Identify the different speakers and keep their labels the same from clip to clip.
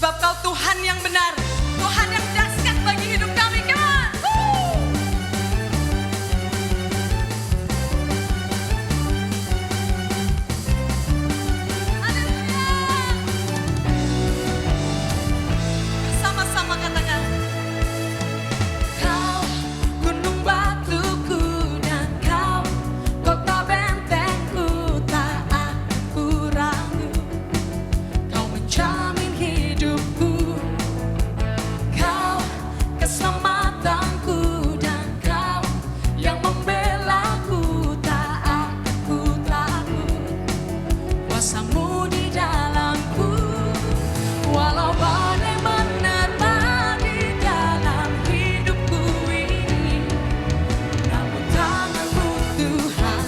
Speaker 1: Sebab Kau Tuhan yang benar, Tuhan yang dahsyat bagi hidup kami. Come on! Woo! Haleluya! Bersama-sama katakan, Kau gunung batuku dan Kau kota bentengku, tak aku ragu. Kau menjamin hidupku, Kau keselamatanku, dan Kau yang membelaku, tak aku takut. Kuasamu di dalamku, walau badai menerpa di dalam hidupku ini, namun tanganmu Tuhan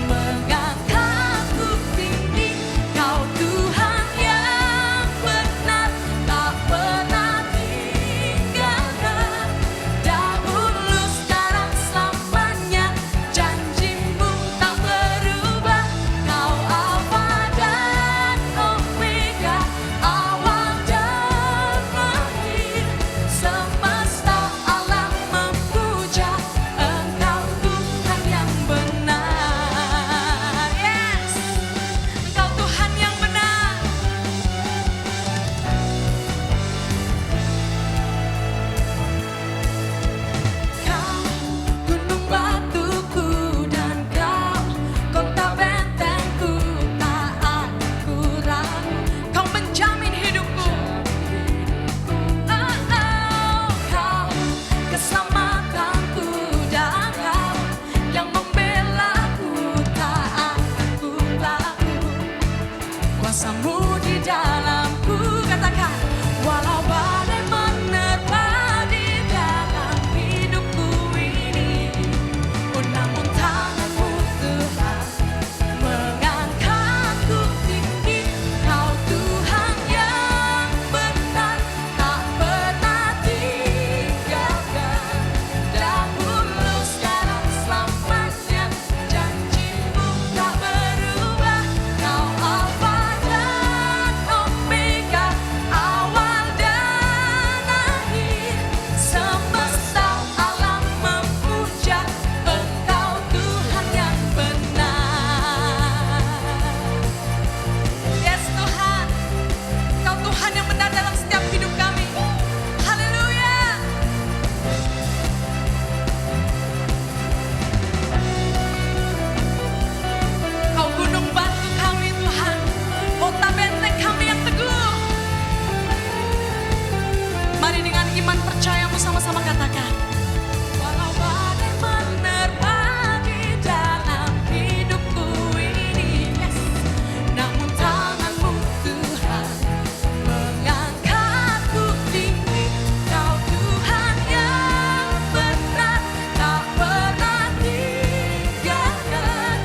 Speaker 1: mengangkatku tinggi. Kau Tuhan yang benar, tak pernah tinggalkan. Dahulu, sekarang, selamanya, janjimu tak berubah. Kau Alfa dan Omega, awal dan akhir. Semesta alam memuja Engkau Tuhan yang benar. Yes, Engkau Tuhan yang benar. Kau gunung batuku dan Kau kota bentengku, tak aku ragu. Kau menjamin hidupku. Kau keselamatanku, dan Kau yang membelaku, tak aku takut. Kuasamu di dalamku, katakan, walau badai menerpa di dalam hidupku ini, namun tanganmu Tuhan mengangkatku tinggi. Kau Tuhan yang benar, tak pernah tinggalkan. Dahulu, sekarang, selamanya, janjimu tak berubah. Kau Alfa dan Omega, awal dan akhir. Semesta alam memuja Engkau Tuhan yang benar. Yes Tuhan, Engkau Tuhan yang benar dalam setiap hidup kami. Haleluya. Kau gunung batu kami Tuhan, kota benteng kami yang teguh. Mari dengan iman percayamu sama-sama katakan, walau badai menerpa di dalam hidupku ini, yes, namun tanganmu Tuhan mengangkatku tinggi. Kau Tuhan yang benar, tak pernah tinggalkan.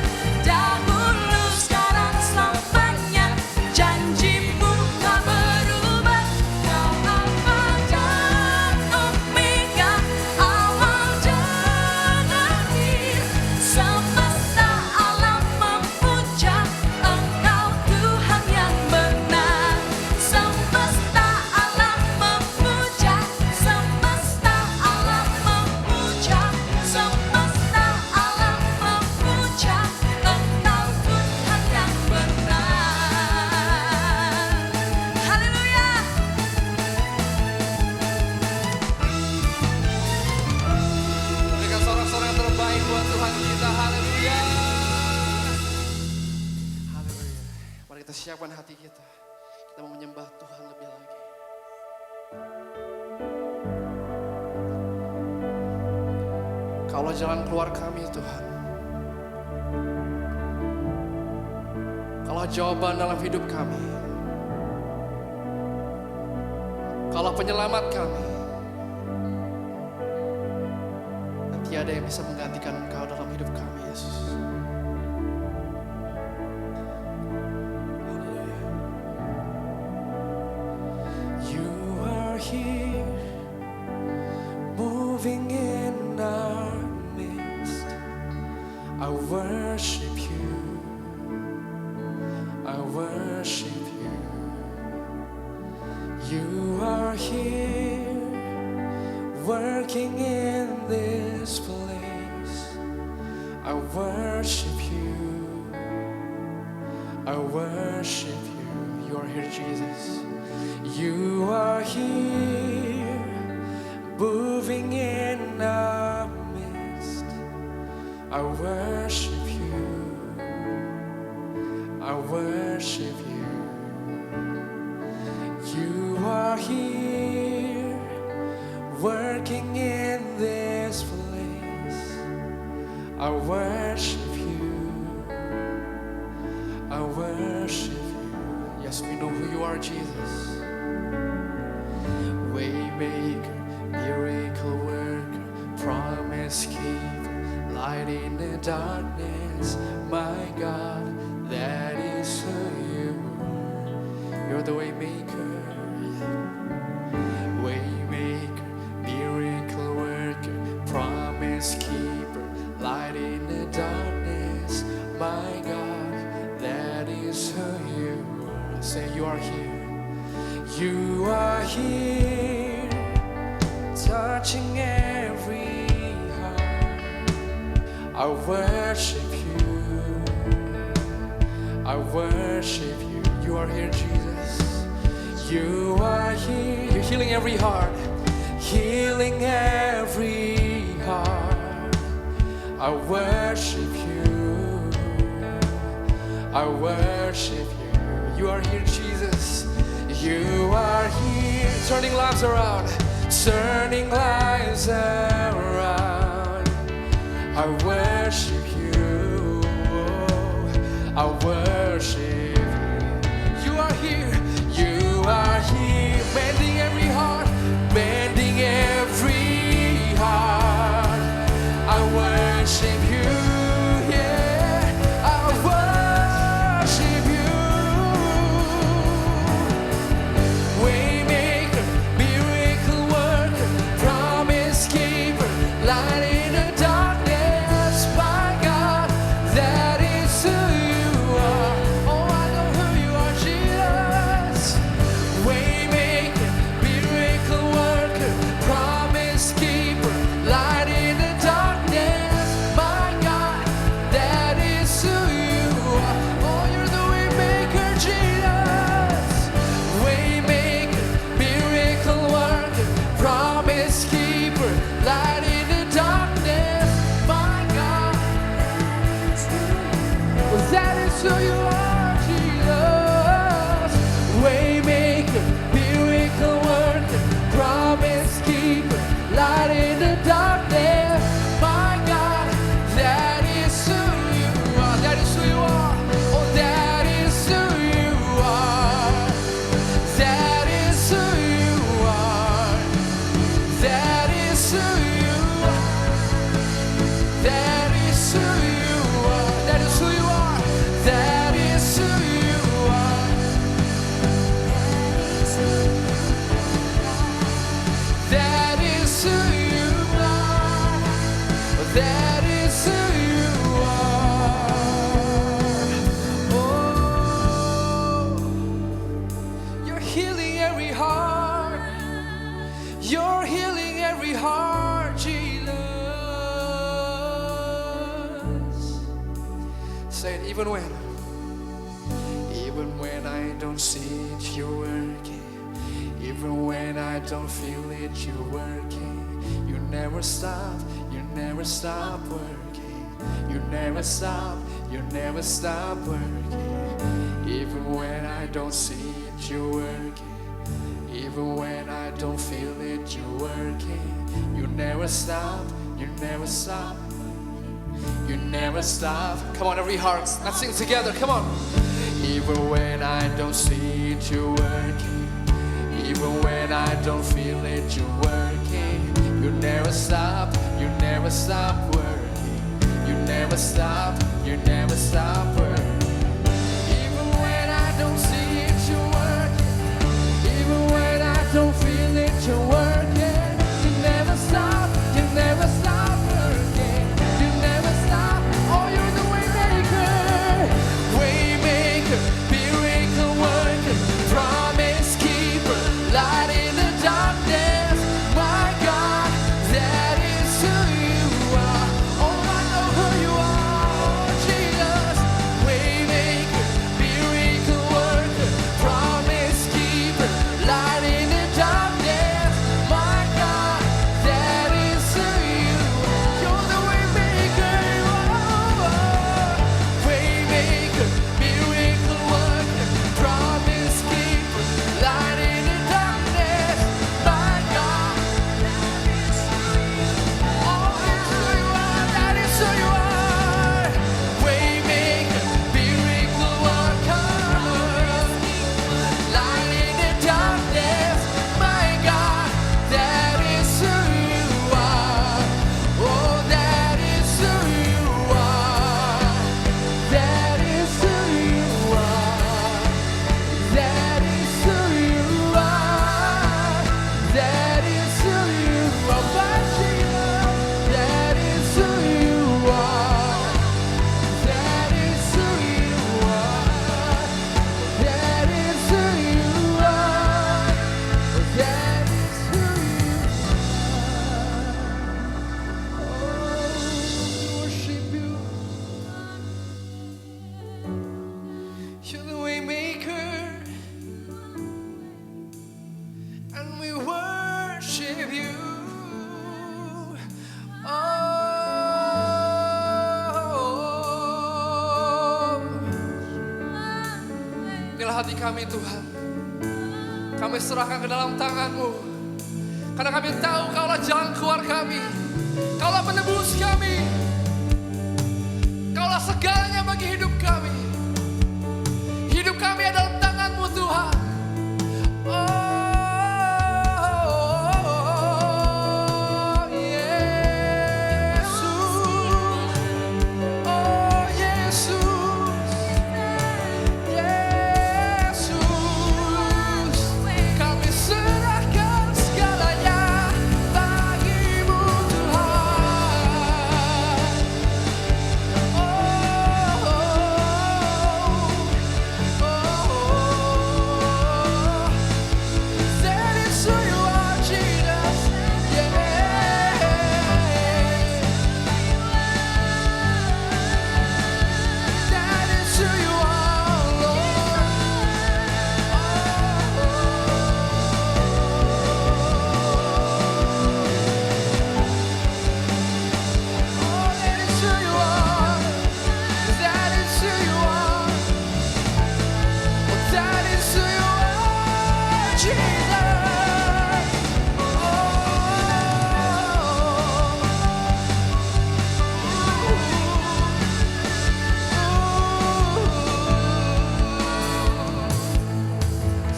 Speaker 1: Dahulu, sekarang, selamanya, janjimu tak berubah. Kau Alfa dan Omega, awal dan akhir. Semesta alam memuja Engkau Tuhan yang benar. Semesta alam memuja, semesta alam memuja, semesta alam memuja Engkau Tuhan yang benar. Haleluya.
Speaker 2: Berikan sorak-sorak yang terbaik buat Tuhan kita. Haleluya. Haleluya. Mari kita siapkan hati kita. Kita mau menyembah Tuhan lebih lagi. Kaulah jalan keluar kami Tuhan. Kaulah jawaban dalam hidup kami. Kaulah penyelamat kami. Dan tiada yang bisa menggantikan Engkau dalam hidup kami, Yesus. Haleluya. You are here, moving in our midst. I worship you. I worship you.
Speaker 3: You are here, working in this place. I worship you, I worship you.
Speaker 2: You are here, Jesus.
Speaker 3: You are here, moving in our midst. I worship you, I worship you. You are here, working in this place. I worship you, I worship you.
Speaker 2: Yes, we know who you are, Jesus. Waymaker, miracle worker, promise keeper, light in the darkness. My God, that is who you are. You're the waymaker. Waymaker, miracle worker, promise keeper, light in the darkness. My God, that is who you are. Say you are here.
Speaker 3: You are here, touching every heart. I worship you, I worship you.
Speaker 2: You are here, Jesus.
Speaker 3: You are here,
Speaker 2: You're healing every heart.
Speaker 3: healing every heart. I worship you, I worship you.
Speaker 2: You are here, Jesus.
Speaker 3: You are here,
Speaker 2: Turning lives around.
Speaker 3: turning lives around. I worship you, I worship you.
Speaker 2: You are here.
Speaker 3: You are here, mending every heart, mending every heart. I worship you, yeah, I worship you. Waymaker, miracle worker, promise keeper, light in the darkness. My God, that is who you are. Oh, I know who you are, Jesus. Waymaker, miracle worker, promise keeper, light in the darkness. My God, that is who you are. Oh, you're the waymaker, Jesus. Waymaker, miracle worker, promise keeper, light in the darkness. My God, well, that is who you are, Jesus. Waymaker, miracle worker, promise keeper, light in the darkness. My God, that is who you are. That is who you are. Oh, that is who you are. That is who you are. That is who you are. That is who you are. That is who you are. That is who you are. That is who you are. That is who you are. Oh, you're healing every heart. You're healing every heart, Jesus.
Speaker 2: Say it even when I don't see it, you're working. Even when I don't feel it, you're working. You never stop working. You never stop working. Even when I don't see it, you're working. Even when I don't feel it, you're working. You never stop. You never stop. Come on, every heart, let's sing together. Come on. Even when I don't see it, you're working. Even when I don't feel it, you're working. You never stop working. You never stop working. Even when I don't see it, you're working. Even when I don't feel it, you're working. You never stop working. You never stop. Oh, you're the waymaker. Waymaker, miracle worker, promise keeper, light
Speaker 3: hati kami Tuhan. Kami serahkan ke dalam tangan-Mu. Karena kami tahu Kaulah jalan keluar kami. Kaulah penebus kami. Kaulah segalanya bagi hidup kami. Hidup kami adalah tangan-Mu Tuhan. Oh Yesus. Oh Yesus. Yesus. Kami serahkan segalanya bagi-Mu Tuhan. That is who you are, Jesus. That is who you are, Lord. Oh, that is who you are. That is who you are. That is who you are, Jesus.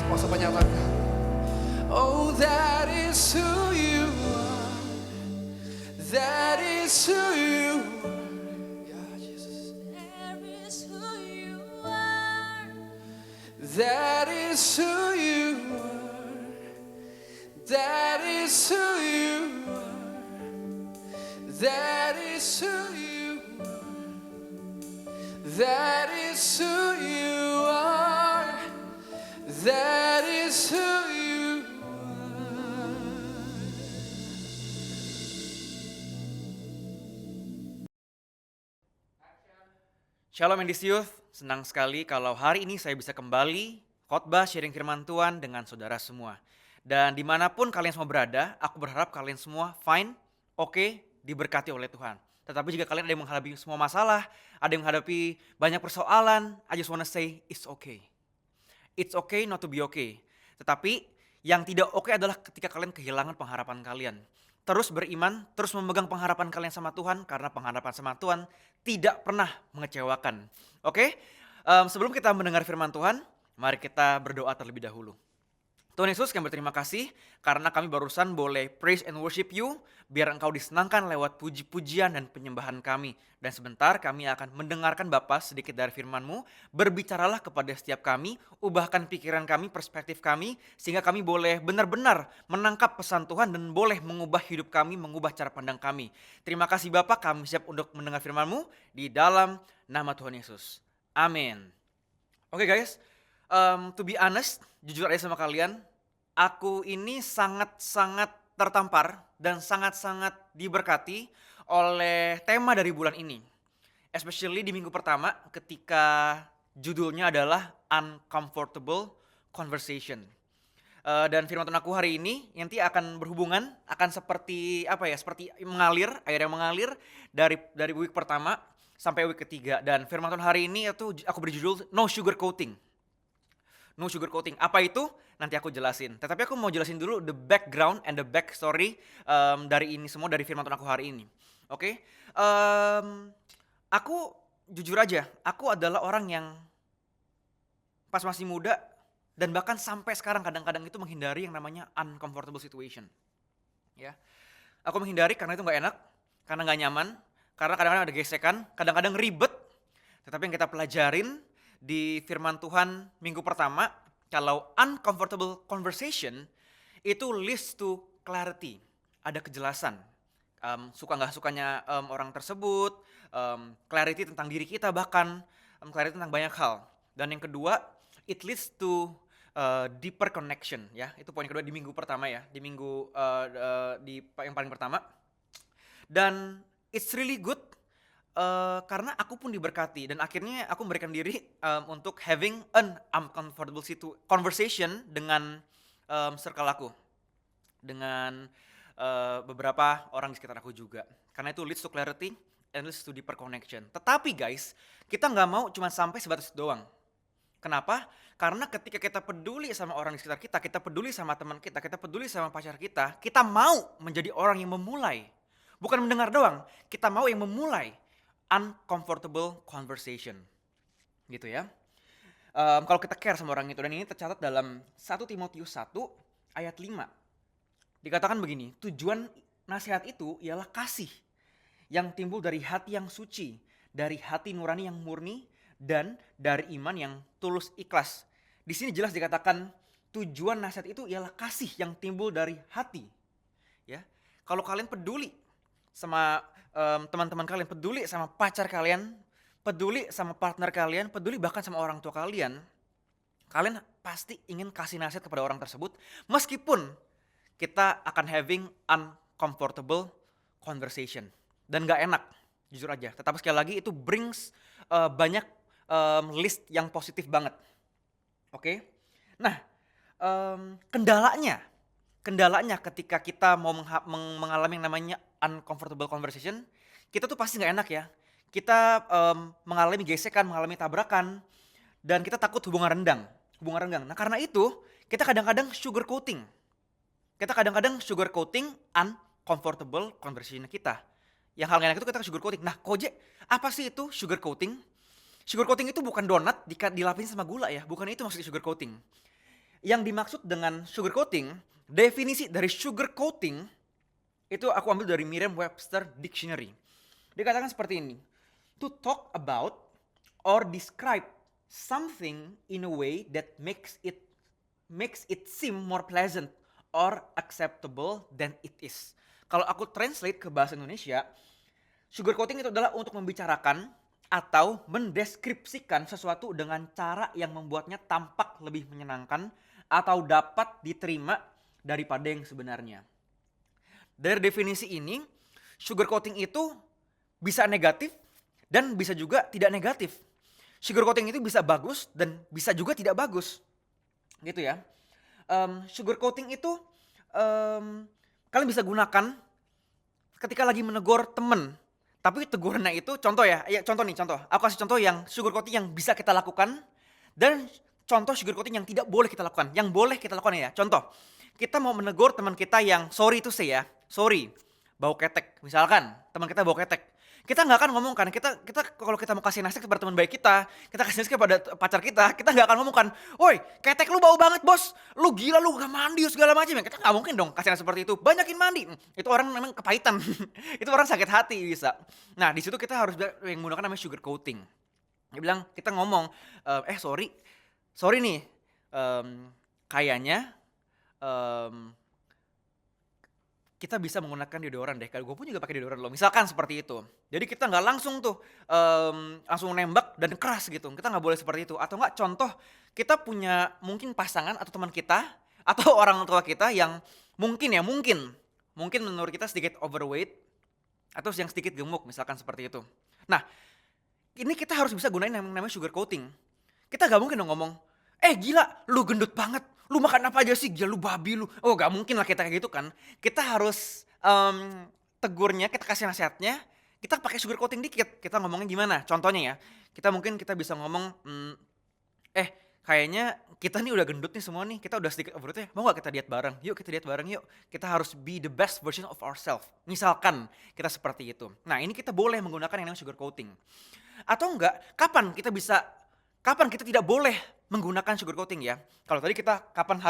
Speaker 3: Sama-sama nyatakan. Oh, that is who you are. That is who you are. Ya, Jesus.
Speaker 1: There is who you are.
Speaker 3: That is who you are. That is who you are. That is who you are. That is who you are. That is who you are.
Speaker 4: Shalom Endis Youth, senang sekali kalau hari ini saya bisa kembali khotbah sharing firman Tuhan dengan saudara semua. Dan dimanapun kalian semua berada, aku berharap kalian semua fine, oke, diberkati oleh Tuhan. Tetapi jika kalian ada yang menghadapi semua masalah, ada yang menghadapi banyak persoalan, I just wanna say it's okay. It's okay not to be okay. Tetapi yang tidak oke adalah ketika kalian kehilangan pengharapan kalian. Terus beriman, terus memegang pengharapan kalian sama Tuhan, karena pengharapan sama Tuhan tidak pernah mengecewakan. Oke? Sebelum kita mendengar firman Tuhan, mari kita berdoa terlebih dahulu. Tuhan Yesus, kami berterima kasih karena kami barusan boleh praise and worship you, biar Engkau disenangkan lewat puji-pujian dan penyembahan kami. Dan sebentar kami akan mendengarkan Bapa sedikit dari firman-Mu, berbicaralah kepada setiap kami, ubahkan pikiran kami, perspektif kami, sehingga kami boleh benar-benar menangkap pesan Tuhan dan boleh mengubah hidup kami, mengubah cara pandang kami. Terima kasih Bapa, kami siap untuk mendengar firman-Mu di dalam nama Tuhan Yesus. Amin. Oke guys, to be honest, jujur aja sama kalian, aku ini sangat-sangat tertampar dan sangat-sangat diberkati oleh tema dari bulan ini. Especially di minggu pertama ketika judulnya adalah Uncomfortable Conversation. Dan firman Tuhan aku hari ini nanti akan berhubungan, akan seperti seperti mengalir, air yang mengalir dari week pertama sampai week ketiga. Dan firman Tuhan hari ini itu aku beri judul No Sugar Coating. No sugar coating. Apa itu? Nanti aku jelasin. Tetapi aku mau jelasin dulu the background and the backstory dari ini semua, dari firman Tuhan aku hari ini. Oke? Aku jujur aja, aku adalah orang yang pas masih muda dan bahkan sampai sekarang kadang-kadang itu menghindari yang namanya uncomfortable situation. Ya, aku menghindari karena itu nggak enak, karena nggak nyaman, karena kadang-kadang ada gesekan, kadang-kadang ribet. Tetapi yang kita pelajarin di firman Tuhan minggu pertama, kalau uncomfortable conversation itu leads to clarity, ada kejelasan. Suka nggak sukanya orang tersebut, clarity tentang diri kita, bahkan clarity tentang banyak hal. Dan yang kedua, it leads to deeper connection, ya. Itu poin kedua di minggu pertama ya, di minggu yang paling pertama. Dan it's really good karena aku pun diberkati dan akhirnya aku memberikan diri untuk having an uncomfortable conversation dengan circle aku, dengan beberapa orang di sekitar aku juga. Karena itu leads to clarity and leads to deeper connection. Tetapi guys, kita nggak mau cuma sampai sebatas doang. Kenapa? Karena ketika kita peduli sama orang di sekitar kita, kita peduli sama teman kita peduli sama pacar kita mau menjadi orang yang memulai. Bukan mendengar doang, kita mau yang memulai uncomfortable conversation. Gitu ya. Kalau kita care sama orang itu, dan ini tercatat dalam 1 Timotius 1 ayat 5. Dikatakan begini, tujuan nasihat itu ialah kasih yang timbul dari hati yang suci, dari hati nurani yang murni, dan dari iman yang tulus ikhlas. Di sini jelas dikatakan tujuan nasihat itu ialah kasih yang timbul dari hati. Ya, kalau kalian peduli sama teman-teman kalian, peduli sama pacar kalian, peduli sama partner kalian, peduli bahkan sama orang tua kalian, kalian pasti ingin kasih nasihat kepada orang tersebut, meskipun kita akan having uncomfortable conversation dan gak enak, jujur aja. Tetapi sekali lagi itu brings banyak list yang positif banget. Oke, nah kendalanya ketika kita mau mengalami yang namanya uncomfortable conversation, kita tuh pasti nggak enak ya. Kita mengalami gesekan, mengalami tabrakan, dan kita takut hubungan renggang. Nah karena itu kita kadang-kadang sugarcoating. Kita kadang-kadang sugarcoating uncomfortable conversation kita. Yang hal nggak enak itu kita sugarcoating. Nah Koje, apa sih itu sugarcoating? Sugarcoating itu bukan donat dilapisin sama gula ya, bukan itu maksudnya sugarcoating. Yang dimaksud dengan sugarcoating, definisi dari sugarcoating itu aku ambil dari Merriam-Webster Dictionary. Dikatakan seperti ini, to talk about or describe something in a way that makes it seem more pleasant or acceptable than it is. Kalau aku translate ke bahasa Indonesia, sugarcoating itu adalah untuk membicarakan atau mendeskripsikan sesuatu dengan cara yang membuatnya tampak lebih menyenangkan atau dapat diterima daripada yang sebenarnya. Dari definisi ini, sugarcoating itu bisa negatif dan bisa juga tidak negatif. Sugarcoating itu bisa bagus dan bisa juga tidak bagus. Gitu ya. Sugarcoating itu kalian bisa gunakan ketika lagi menegur temen. Tapi tegurannya itu contoh ya, contoh. Aku kasih contoh yang sugarcoating yang bisa kita lakukan dan contoh sugarcoating yang tidak boleh kita lakukan. Yang boleh kita lakukan ya, contoh. Kita mau menegur teman kita yang sorry itu ya, sorry, bau ketek. Misalkan teman kita bau ketek. Kita nggak akan ngomong kan, kita kalau kita mau kasih nasihat kepada teman baik kita kasih nasihat kepada pacar kita nggak akan ngomong kan, woi ketek lu bau banget bos, lu gila lu gak mandi segala macam ya. Kita nggak mungkin dong kasih nasihat seperti itu, banyakin mandi. Itu orang memang kepahitan, itu orang sakit hati bisa. Nah di situ kita harus yang menggunakan namanya sugarcoating. Dia bilang, kita ngomong, sorry nih, kayaknya kita bisa menggunakan deodoran deh. Kalau gue pun juga pakai deodoran loh. Misalkan seperti itu. Jadi kita nggak langsung tuh langsung nembak dan keras gitu. Kita nggak boleh seperti itu. Atau nggak, contoh kita punya mungkin pasangan atau teman kita atau orang tua kita yang mungkin menurut kita sedikit overweight atau yang sedikit gemuk, misalkan seperti itu. Nah ini kita harus bisa gunain yang namanya sugarcoating. Kita nggak mungkin dong ngomong, gila lu gendut banget, lu makan apa aja sih, gila lu babi lu. Oh gak mungkin lah kita kayak gitu kan. Kita harus tegurnya, kita kasih nasihatnya, kita pakai sugarcoating dikit. Kita ngomongnya gimana, contohnya ya, kita bisa ngomong, kayaknya kita nih udah gendut nih semua nih, kita udah sedikit overweight ya, mau gak kita diet bareng? Yuk kita diet bareng yuk, kita harus be the best version of ourselves. Misalkan kita seperti itu. Nah ini kita boleh menggunakan yang namanya sugarcoating. Atau enggak, kapan kita tidak boleh menggunakan sugarcoating ya. Kalau tadi kita kapan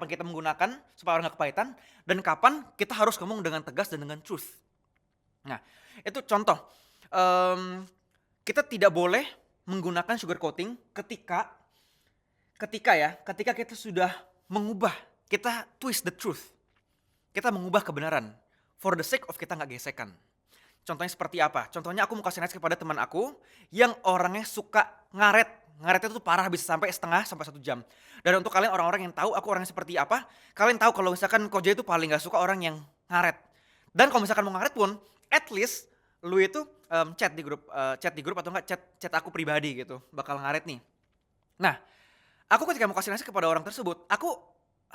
Speaker 4: kita menggunakan supaya orang gak kepahitan, dan kapan kita harus ngomong dengan tegas dan dengan truth. Nah, itu contoh. Kita tidak boleh menggunakan sugarcoating ketika kita sudah mengubah, kita twist the truth. Kita mengubah kebenaran for the sake of kita gak gesekan. Contohnya seperti apa? Contohnya aku mau kasih nasihat kepada teman aku yang orangnya suka ngaret. Ngaretnya tuh parah, bisa sampai setengah sampai 1 jam. Dan untuk kalian orang-orang yang tahu aku orangnya seperti apa, kalian tahu kalau misalkan Koja itu paling gak suka orang yang ngaret. Dan kalau misalkan mau ngaret pun, at least lu itu chat di grup atau enggak chat aku pribadi gitu, bakal ngaret nih. Nah, aku ketika mau kasih nasihat kepada orang tersebut, aku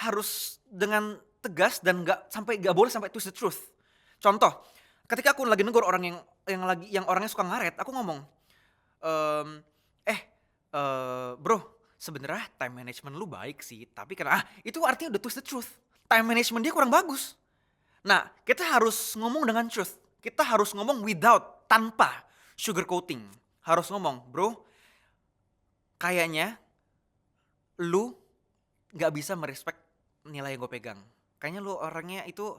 Speaker 4: harus dengan tegas dan gak boleh sampai twist the truth. Contoh, ketika aku lagi negur orang yang orangnya suka ngaret, aku ngomong, bro, sebenarnya time management lu baik sih, tapi itu artinya udah twist the truth. Time management dia kurang bagus. Nah, kita harus ngomong dengan truth. Kita harus ngomong tanpa sugarcoating. Harus ngomong, bro, kayaknya lu gak bisa merespek nilai yang gue pegang. Kayaknya lu orangnya itu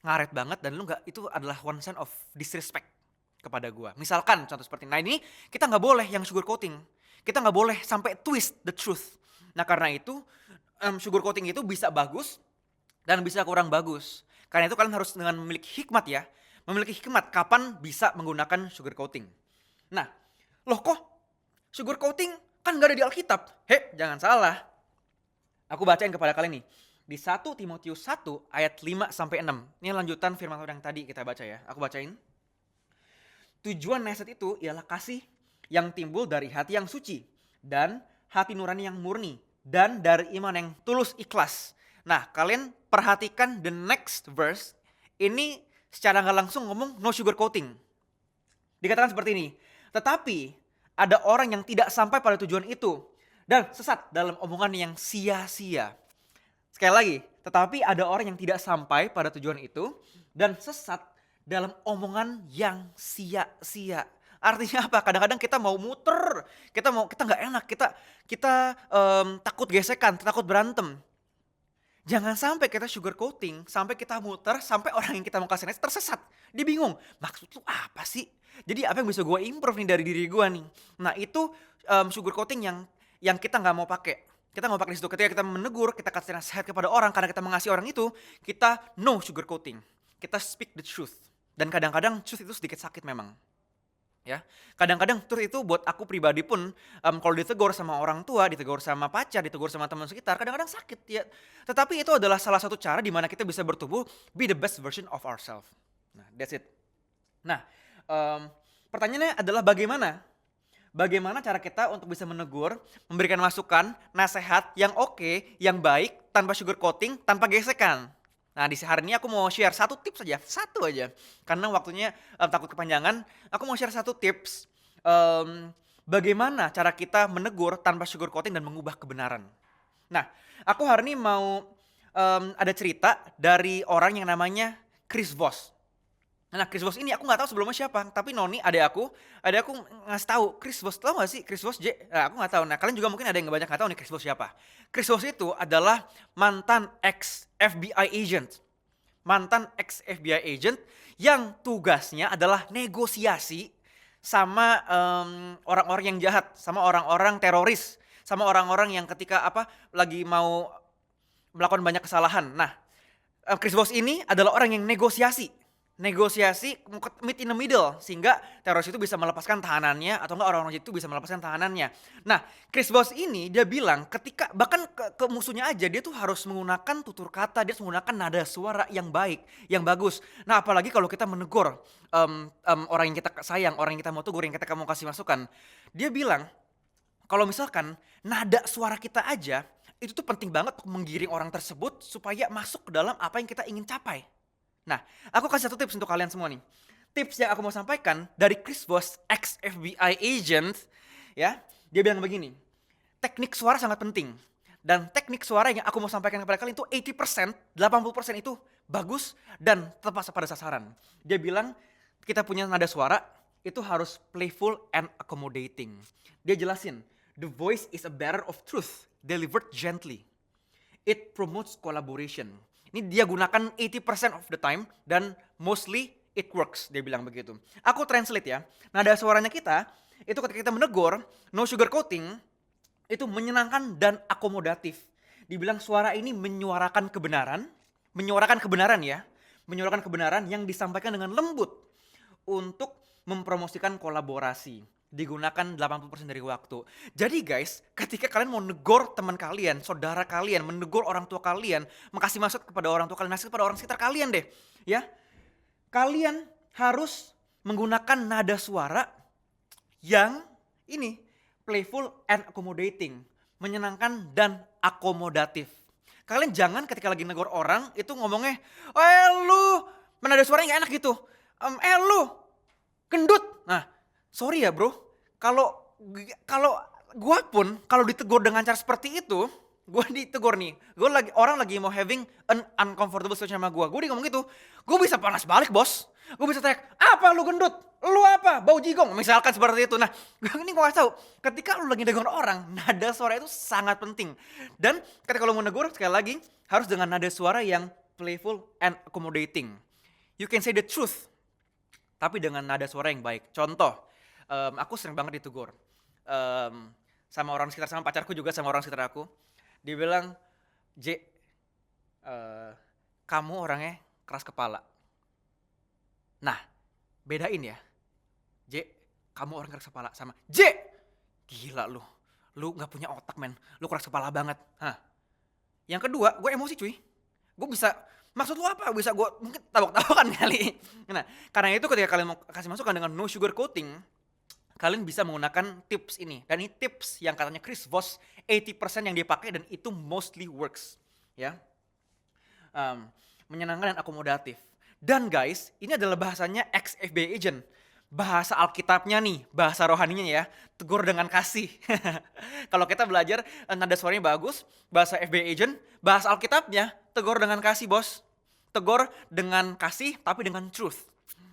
Speaker 4: ngaret banget dan lu gak, itu adalah one sign of disrespect kepada gue. Misalkan contoh seperti, nah ini kita nggak boleh yang sugarcoating. Kita nggak boleh sampai twist the truth. Nah karena itu sugarcoating itu bisa bagus dan bisa kurang bagus. Karena itu kalian harus dengan memiliki hikmat ya. Memiliki hikmat kapan bisa menggunakan sugarcoating. Nah, loh kok sugarcoating kan nggak ada di Alkitab? Jangan salah. Aku bacain kepada kalian nih. Di 1 Timotius 1 ayat 5-6. Ini lanjutan firman Tuhan yang tadi kita baca ya. Aku bacain. Tujuan nasihat itu ialah kasih yang timbul dari hati yang suci dan hati nurani yang murni dan dari iman yang tulus ikhlas. Nah, kalian perhatikan the next verse. Ini secara nggak langsung ngomong no sugarcoating. Dikatakan seperti ini. Tetapi ada orang yang tidak sampai pada tujuan itu dan sesat dalam omongan yang sia-sia. Sekali lagi, tetapi ada orang yang tidak sampai pada tujuan itu dan sesat dalam omongan yang sia-sia. Artinya apa? Kadang-kadang kita mau muter, kita nggak enak, kita takut gesekan, takut berantem. Jangan sampai kita sugarcoating, sampai kita muter, sampai orang yang kita mau kasih nasihat tersesat. Dia bingung, maksud lu apa sih? Jadi apa yang bisa gue improve nih dari diri gue nih? Nah itu sugarcoating yang kita nggak mau pakai. Kita mau pakai di situ ketika kita menegur, kita kasih nasihat kepada orang karena kita mengasihi orang itu, kita no sugarcoating. Kita speak the truth. Dan kadang-kadang truth itu sedikit sakit memang. Ya, kadang-kadang truth itu buat aku pribadi pun kalau ditegur sama orang tua, ditegur sama pacar, ditegur sama teman sekitar, kadang-kadang sakit ya. Tetapi itu adalah salah satu cara di mana kita bisa bertumbuh, be the best version of ourselves. Nah, that's it. Nah, pertanyaannya adalah bagaimana cara kita untuk bisa menegur, memberikan masukan, nasihat yang oke, yang baik, tanpa sugarcoating, tanpa gesekan. Nah di hari ini aku mau share satu tips aja, satu aja. Karena waktunya takut kepanjangan, aku mau share satu tips. Bagaimana cara kita menegur tanpa sugarcoating dan mengubah kebenaran. Nah aku hari ini mau ada cerita dari orang yang namanya Chris Voss. Nah Chris Voss ini aku gak tahu sebelumnya siapa, tapi Noni adek aku ngasih tahu Chris Voss, tau gak sih Chris Voss J? Nah, aku gak tahu. Nah kalian juga mungkin ada yang banyak gak tahu nih Chris Voss siapa. Chris Voss itu adalah mantan ex FBI agent. Mantan ex FBI agent yang tugasnya adalah negosiasi sama orang-orang yang jahat, sama orang-orang teroris, sama orang-orang yang ketika lagi mau melakukan banyak kesalahan. Nah Chris Voss ini adalah orang yang negosiasi meet in the middle sehingga teroris itu bisa melepaskan tahanannya atau enggak orang-orang itu bisa melepaskan tahanannya. Nah, Chris Voss ini dia bilang ketika bahkan ke musuhnya aja dia tuh harus menggunakan tutur kata, dia harus menggunakan nada suara yang baik, yang bagus. Nah, apalagi kalau kita menegur orang yang kita sayang, orang yang kita mau tegur, yang kita mau kasih masukan. Dia bilang kalau misalkan nada suara kita aja itu tuh penting banget untuk menggiring orang tersebut supaya masuk ke dalam apa yang kita ingin capai. Nah, aku kasih satu tips untuk kalian semua nih. Tips yang aku mau sampaikan dari Chris Voss, ex-FBI agent, ya. Dia bilang begini, teknik suara sangat penting. Dan teknik suara yang aku mau sampaikan kepada kalian itu 80%, 80% itu bagus dan tepat pada sasaran. Dia bilang, kita punya nada suara, itu harus playful and accommodating. Dia jelasin, the voice is a bearer of truth, delivered gently. It promotes collaboration. Ini dia gunakan 80% of the time dan mostly it works, dia bilang begitu. Aku translate ya. Nada suaranya kita, itu ketika kita menegur, no sugarcoating, itu menyenangkan dan akomodatif. Dibilang suara ini menyuarakan kebenaran ya. Menyuarakan kebenaran yang disampaikan dengan lembut untuk mempromosikan kolaborasi. Digunakan 80% dari waktu. Jadi guys, ketika kalian mau negor teman kalian, saudara kalian, menegur orang tua kalian, makasih masukan kepada orang tua kalian, nasihat kepada orang sekitar kalian deh, ya. Kalian harus menggunakan nada suara yang ini playful and accommodating, menyenangkan dan akomodatif. Kalian jangan ketika lagi negor orang itu ngomongnya, lu, nada suaranya gak enak gitu. Lu, gendut. Nah, sorry ya bro, kalau kalau gua pun kalau ditegur dengan cara seperti itu, gua ditegur nih, orang lagi mau having an uncomfortable situation sama gua ngomong gitu, gua bisa panas balik bos, gua bisa teriak, apa lu gendut, lu apa, bau jigong, misalkan seperti itu. Nah, ini gua kasih tahu, ketika lu lagi negur orang, nada suara itu sangat penting. Dan ketika lu mau negur, sekali lagi, harus dengan nada suara yang playful and accommodating. You can say the truth, tapi dengan nada suara yang baik. Contoh, aku sering banget ditegur sama orang sekitar, sama pacarku juga, sama orang sekitar aku. Dia bilang, J, kamu orangnya keras kepala. Nah, bedain ya, J, kamu orang keras kepala sama J, gila lu gak punya otak men, lu keras kepala banget. Hah. Yang kedua, gue emosi cuy, gue bisa, maksud lu apa? Bisa gue mungkin tabok-tabokan kali. Nah, karena itu ketika kalian mau kasih masukan dengan no sugar coating, kalian bisa menggunakan tips ini. Dan ini tips yang katanya Chris Voss 80% yang dia pakai dan itu mostly works. Ya, menyenangkan dan akomodatif. Dan guys, ini adalah bahasanya ex-FBI agent. Bahasa Alkitabnya nih, bahasa rohaninya ya, tegur dengan kasih. Kalau kita belajar nada suaranya bagus, bahasa FBI agent, bahasa Alkitabnya tegur dengan kasih bos. Tegur dengan kasih tapi dengan truth.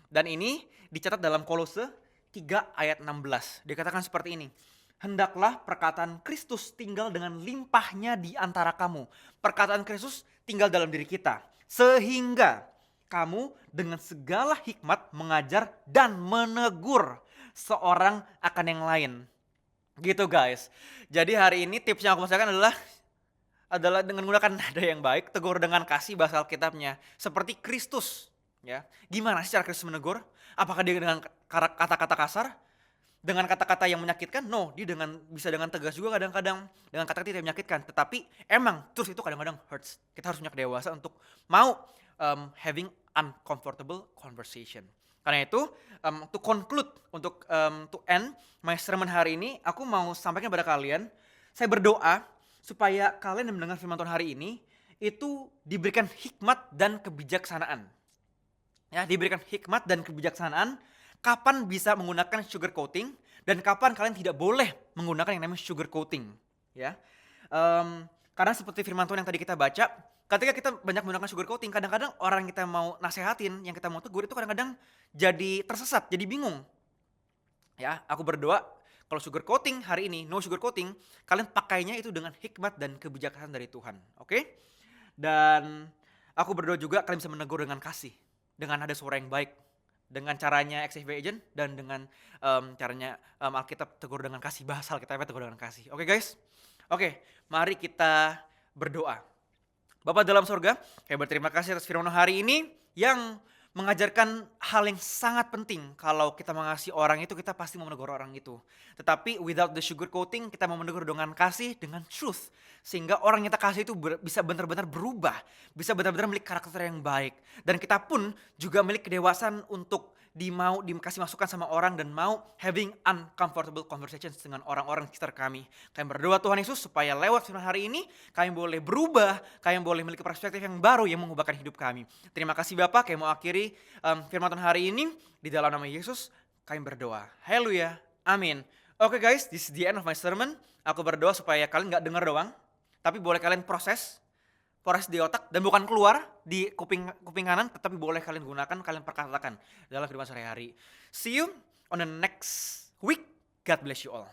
Speaker 4: Dan ini dicatat dalam Kolose 3 ayat 16. Dikatakan seperti ini. Hendaklah perkataan Kristus tinggal dengan limpahnya di antara kamu. Perkataan Kristus tinggal dalam diri kita. Sehingga kamu dengan segala hikmat mengajar dan menegur seorang akan yang lain. Gitu guys. Jadi hari ini tips yang aku masakan adalah dengan menggunakan nada yang baik, tegur dengan kasih bahasa Alkitabnya. Seperti Kristus. Ya. Gimana sih cara Kristus menegur? Apakah dia dengan kata-kata kasar? Dengan kata-kata yang menyakitkan? No, dia bisa dengan tegas juga kadang-kadang. Dengan kata-kata yang menyakitkan. Tetapi emang terus itu kadang-kadang hurts. Kita harus punya kedewasaan untuk mau having uncomfortable conversation. Karena itu, to conclude, to end my sermon hari ini, aku mau sampaikan pada kalian, saya berdoa supaya kalian yang mendengar firman Tuhan hari ini, itu diberikan hikmat dan kebijaksanaan. Ya, diberikan hikmat dan kebijaksanaan kapan bisa menggunakan sugar coating dan kapan kalian tidak boleh menggunakan yang namanya sugar coating. Ya, karena seperti firman Tuhan yang tadi kita baca, ketika kita banyak menggunakan sugar coating, kadang-kadang orang yang kita mau nasehatin, yang kita mau tegur itu kadang-kadang jadi tersesat, jadi bingung. Ya, aku berdoa kalau sugar coating hari ini, no sugar coating, kalian pakainya itu dengan hikmat dan kebijaksanaan dari Tuhan. Oke? Dan aku berdoa juga kalian bisa menegur dengan kasih, dengan ada suara yang baik, dengan caranya ex-FBI agent dan dengan caranya Alkitab tegur dengan kasih, bahasa Alkitabnya tegur dengan kasih. Oke guys? Oke, mari kita berdoa. Bapak dalam surga, kami berterima kasih atas firman hari ini yang mengajarkan hal yang sangat penting. Kalau kita mengasihi orang itu, kita pasti mau menegur orang itu. Tetapi without the sugar coating, kita mau menegur dengan kasih, dengan truth. Sehingga orang yang kita kasih itu bisa benar-benar berubah. Bisa benar-benar memiliki karakter yang baik. Dan kita pun juga memiliki kedewasaan untuk dikasih masukan sama orang dan mau having uncomfortable conversations dengan orang-orang sekitar kami. Kami berdoa Tuhan Yesus supaya lewat firman hari ini kami boleh berubah, kami boleh memiliki perspektif yang baru yang mengubahkan hidup kami. Terima kasih Bapak, kami mau akhiri firman Tuhan hari ini di dalam nama Yesus kami berdoa. Haleluya, amin. Oke guys, this is the end of my sermon. Aku berdoa supaya kalian gak dengar doang, tapi boleh kalian proses di otak dan bukan keluar di kuping kanan, tetapi boleh kalian gunakan, kalian perkatakan dalam kehidupan sehari-hari. See you on the next week. God bless you all.